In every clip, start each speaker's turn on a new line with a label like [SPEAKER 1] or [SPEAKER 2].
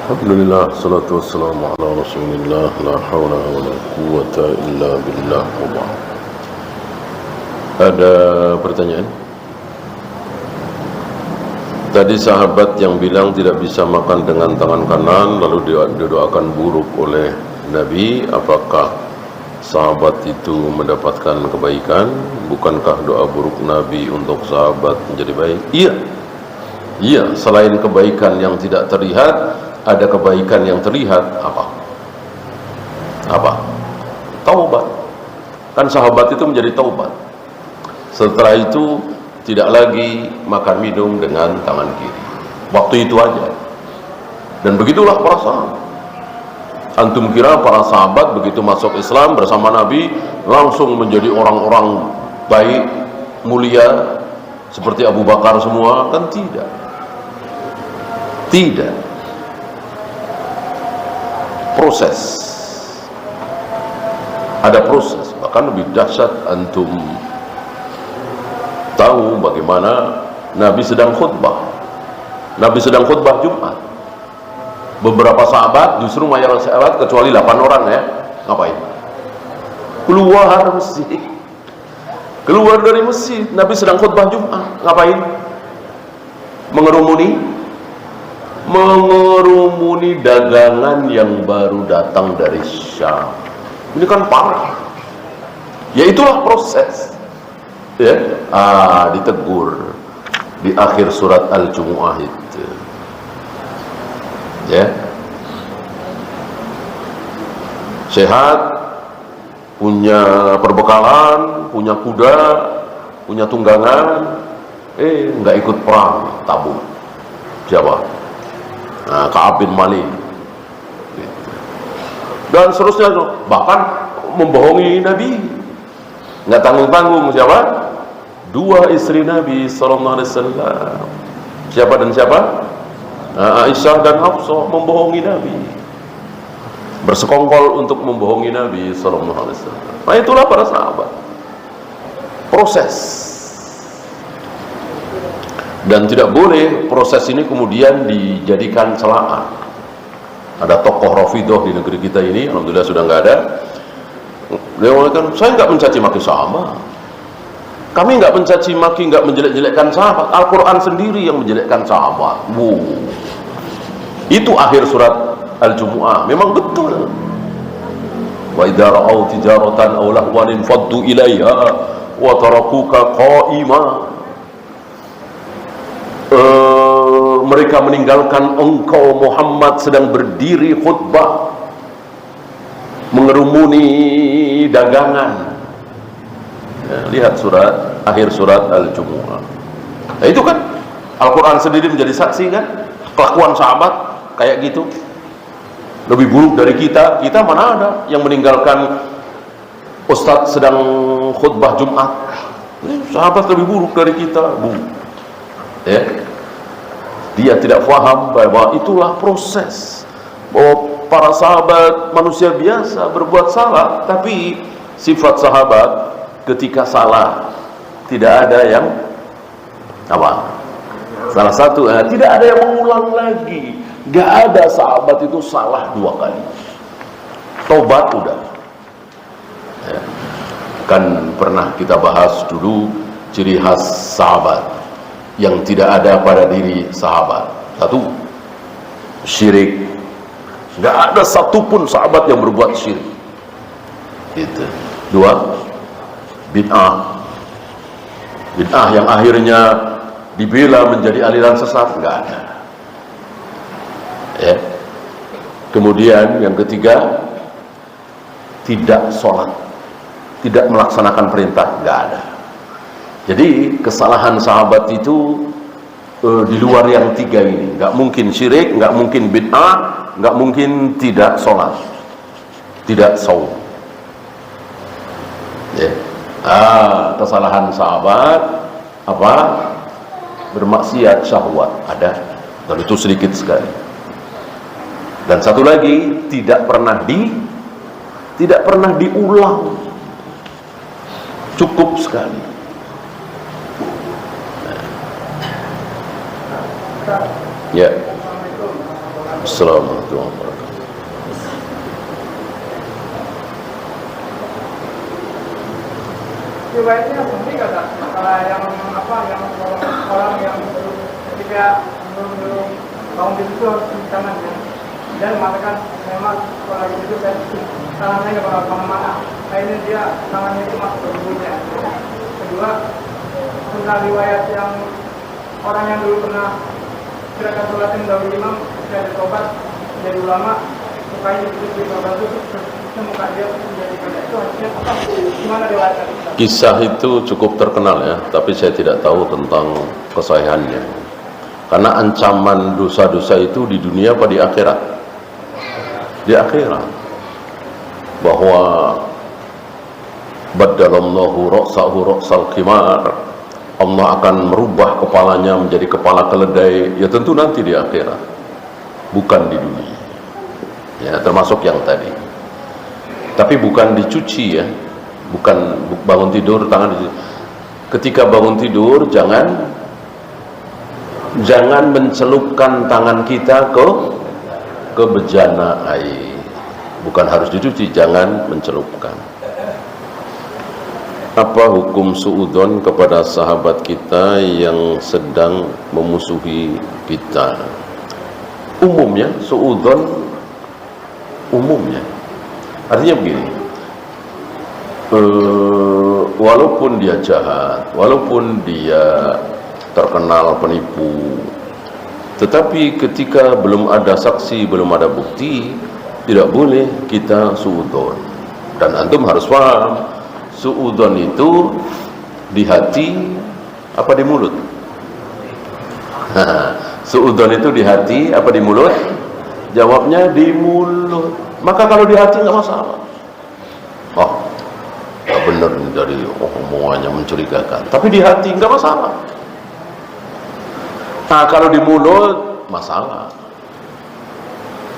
[SPEAKER 1] Alhamdulillah, salatu wassalamu ala rasulillah, la hawla wa la quwata illa billah. Ada pertanyaan? Tadi sahabat yang bilang tidak bisa makan dengan tangan kanan lalu didoakan buruk oleh Nabi, apakah sahabat itu mendapatkan kebaikan? Bukankah doa buruk Nabi untuk sahabat menjadi baik? Iya, selain kebaikan yang tidak terlihat, ada kebaikan yang terlihat. Apa? Taubat. Kan sahabat itu menjadi taubat. Setelah itu tidak lagi makan minum dengan tangan kiri. Waktu itu aja. Dan begitulah para sahabat. Antum kira para sahabat begitu masuk Islam bersama Nabi langsung menjadi orang-orang baik, mulia seperti Abu Bakar semua? Kan tidak. Proses, ada proses. Bahkan lebih dahsyat, antum tahu bagaimana Nabi sedang khutbah Jumat. Beberapa sahabat, justru mayoritas sahabat kecuali 8 orang ya, ngapain? Keluar dari masjid. Nabi sedang khutbah Jumat, ngapain? Mengerumuni dagangan yang baru datang dari Syam. Ini kan parah. Ya itulah proses. Ya, ditegur di akhir surat Al-Jumu'ah itu. Ya. Sehat, punya perbekalan, punya kuda, punya tunggangan, nggak ikut perang, tabung. Siapa? Ka'ab bin Malik gitu. Dan seterusnya, bahkan membohongi Nabi, nggak tanggung-tanggung. Siapa? 2 istri Nabi SAW. Siapa dan siapa? Aisyah dan Hafsah membohongi Nabi, bersekongkol untuk membohongi Nabi SAW. Nah itulah para sahabat. Proses. Dan tidak boleh proses ini kemudian dijadikan celaan. Ada tokoh Rafidah di negeri kita ini, alhamdulillah sudah nggak ada. Beliau mengatakan, saya nggak mencaci maki sahabat. Kami nggak mencaci maki, nggak menjelek-jelekkan sahabat. Al-Quran sendiri yang menjelekkan sahabat. Itu akhir surat Al-Jumu'ah. Memang betul. Wa idza ra'aw tijaratan aw lahwan faddu ilaiha wa tarakuka qa'ima. Mereka meninggalkan engkau Muhammad sedang berdiri khutbah, mengerumuni dagangan. Ya, lihat akhir surat Al-Jumu'ah. Nah itu kan Al-Quran sendiri menjadi saksi kan, kelakuan sahabat kayak gitu. Lebih buruk dari kita mana ada yang meninggalkan Ustadz sedang khutbah Jumat. Sahabat lebih buruk dari kita, ya. Dia tidak paham bahwa itulah proses, bahwa para sahabat manusia biasa berbuat salah, tapi sifat sahabat ketika salah tidak ada yang salah satu, tidak ada yang mengulang lagi. Gak ada sahabat itu salah 2 kali. Tobat udah ya. Kan pernah kita bahas dulu ciri khas sahabat yang tidak ada pada diri sahabat. 1, syirik. Gak ada satupun sahabat yang berbuat syirik. Gitu. 2, bid'ah yang akhirnya dibela menjadi aliran sesat, gak ada. Ya. Kemudian yang ketiga, tidak sholat, tidak melaksanakan perintah, gak ada. Jadi kesalahan sahabat itu di luar yang 3 ini. Nggak mungkin syirik, nggak mungkin bid'ah, nggak mungkin tidak sholat, tidak saum. Ya. Kesalahan sahabat bermaksiat syahwat ada, dan itu sedikit sekali. Dan satu lagi, tidak pernah diulang, cukup sekali. Ya. Assalamualaikum warahmatullahi wabarakatuh.
[SPEAKER 2] Riwayatnya sendiri kata yang apa yang orang yang ketika belum bangun tidur itu harus cuci tangan ya. Dan mengatakan memang kalau lagi itu saya tangannya nggak bakal kemana-mana. Akhirnya dia tangannya itu masuk ke tubuhnya. Kedua, tentang riwayat yang orang yang dulu pernah gerakan sholatin dahulu imam sudah ada tobat jadi ulama mukanya itu tobat itu muka dia menjadi pendek itu hasilnya apa? Gimana riwayatnya?
[SPEAKER 1] Kisah itu cukup terkenal ya, tapi saya tidak tahu tentang kesahihannya. Karena ancaman dosa-dosa itu di dunia apa di akhirat? Di akhirat. Bahwa baddalallahu ra'sahu ra'sal khimar. Allah akan merubah kepalanya menjadi kepala keledai. Ya tentu nanti di akhirat, bukan di dunia. Ya, termasuk yang tadi. Tapi bukan dicuci ya, bukan bangun tidur tangan dicuci. Ketika bangun tidur jangan mencelupkan tangan kita ke bejana air. Bukan harus dicuci, jangan mencelupkan. Apa hukum suudzon kepada sahabat kita yang sedang memusuhi kita? Umumnya suudzon umumnya artinya begini, walaupun dia jahat, walaupun dia terkenal penipu, tetapi ketika belum ada saksi, belum ada bukti, tidak boleh kita suudzon. Dan antum harus paham, suudzon itu di hati apa di mulut? Suudzon itu di hati apa di mulut? Jawabnya di mulut. Maka kalau di hati nggak masalah. Oh, nggak benar ini dari omongannya mencurigakan. Tapi di hati nggak masalah. Nah kalau di mulut masalah.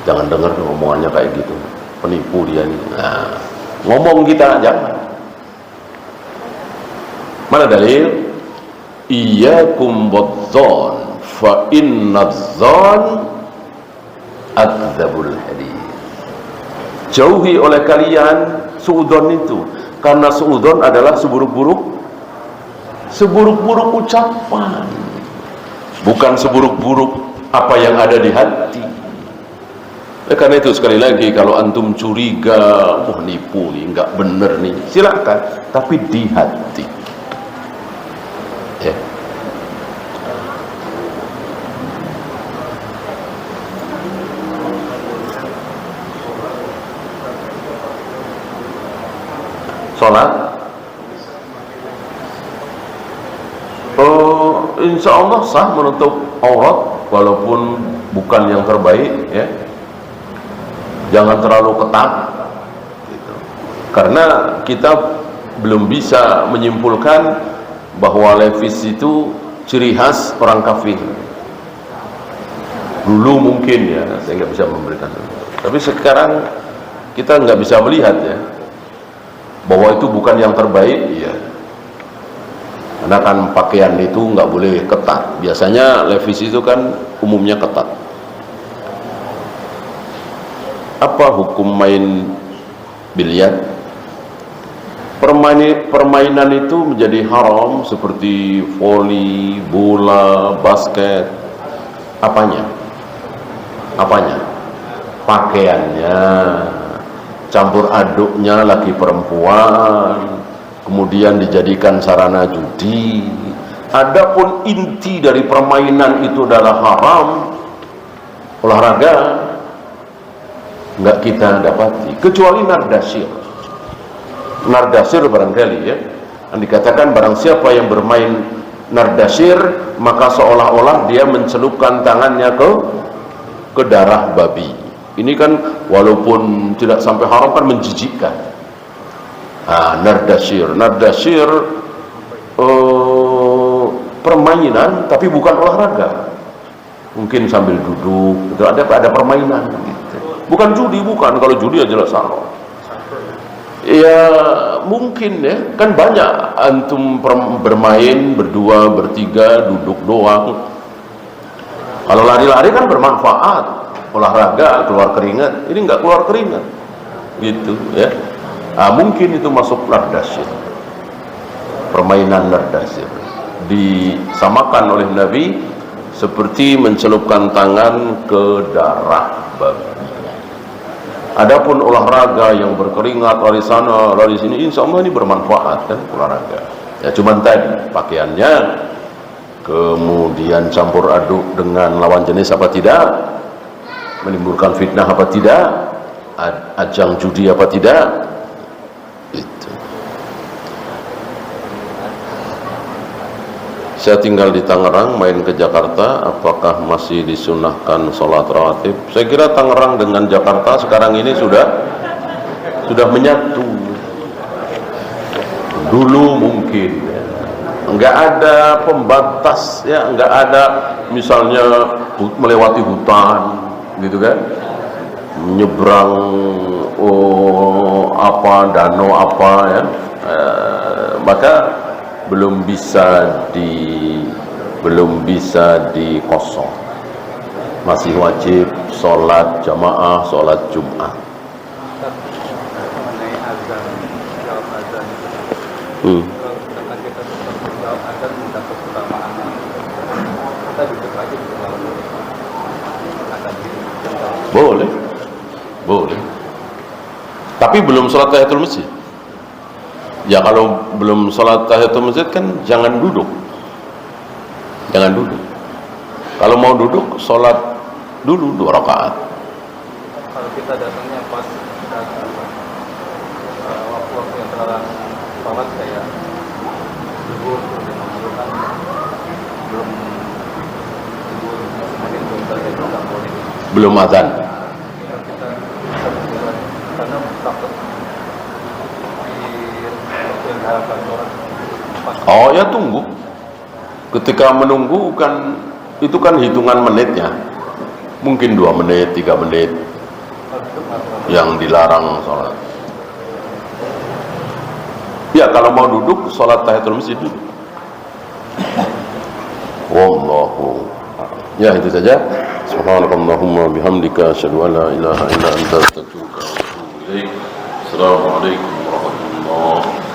[SPEAKER 1] Jangan dengar omongannya kayak gitu. Penipu dia nih. Nah, ngomong kita jangan. Mana dalil? Iyyakum wadzon fa innadz-dzon akdzabul hadits. Jauhi oleh kalian suudzon itu, karena suudzon adalah seburuk-buruk ucapan, bukan seburuk-buruk apa yang ada di hati. Karena itu sekali lagi, kalau antum curiga, nipu nih, nggak bener nih, silakan, tapi di hati. Ya. Sholat, insya Allah sah menutup aurat, walaupun bukan yang terbaik ya. Jangan terlalu ketat gitu. Karena kita belum bisa menyimpulkan bahwa levis itu ciri khas orang kafir. Dulu mungkin ya, saya nggak bisa memberikan, tapi sekarang kita nggak bisa melihat ya bahwa itu bukan yang terbaik ya. Karena kan pakaian itu nggak boleh ketat. Biasanya levis itu kan umumnya ketat. Apa hukum main biliar? Permainan itu menjadi haram seperti voli, bola, basket. Apanya? Pakaiannya, campur aduknya laki perempuan, kemudian dijadikan sarana judi. Adapun inti dari permainan itu adalah haram, olahraga, nggak kita dapati, kecuali nardasir barangkali ya, yang dikatakan barang siapa yang bermain nardasir maka seolah-olah dia mencelupkan tangannya ke darah babi. Ini kan walaupun tidak sampai haram kan menjijikkan. Nardasir permainan tapi bukan olahraga. Mungkin sambil duduk itu ada permainan gitu. Bukan judi, bukan. Kalau judi ya jelas haram. Ya mungkin ya, kan banyak antum bermain berdua, bertiga, duduk doang. Kalau lari-lari kan bermanfaat. olahraga keluar keringat, ini nggak keluar keringat, gitu ya. Mungkin itu masuk lardasir, permainan lardasir, disamakan oleh Nabi seperti mencelupkan tangan ke darah babi. Adapun olahraga yang berkeringat, lari sana, lari sini, insya Allah ini bermanfaat kan olahraga. Ya cuman tadi pakaiannya, kemudian campur aduk dengan lawan jenis apa tidak, menimbulkan fitnah apa tidak, ajang judi apa tidak, itu. Saya tinggal di Tangerang, main ke Jakarta, apakah masih disunahkan sholat rawatib? Saya kira Tangerang dengan Jakarta sekarang ini sudah menyatu. Dulu mungkin ya, nggak ada pembatas ya, nggak ada misalnya melewati hutan gitu kan, menyeberang danau apa ya, maka belum bisa dikosong, masih wajib sholat jamaah, sholat Jumat.
[SPEAKER 3] Mengenai azan, jawab azan karena kita jawab azan minta keutamaan, kita duduk aja di dalam azan
[SPEAKER 1] Boleh, boleh. Tapi belum sholat tahiyatul masjid. Ya kalau belum sholat tahiyatul masjid kan jangan duduk. Jangan duduk. Kalau mau duduk, sholat dulu 2 rakaat.
[SPEAKER 3] Kalau kita datangnya pas waktu-waktu yang terlarang sholat kayak zuhur, itu kan belum zuhur, mungkin belum terjadi, nggak boleh.
[SPEAKER 1] Belum azan.
[SPEAKER 3] Kita berjalan karena takut diharapkan orang.
[SPEAKER 1] Oh ya tunggu. Ketika menunggu kan itu kan hitungan menitnya. Mungkin 2 menit, 3 menit yang dilarang sholat. Ya kalau mau duduk sholat tahiyatul masjid duduk. Wallahu. Ya itu saja. Subhanakallahumma bihamdika asyhadu an la ilaha illa anta astaghfiruka wa atubu ilaik. Assalamualaikum warahmatullahi wabarakatuh.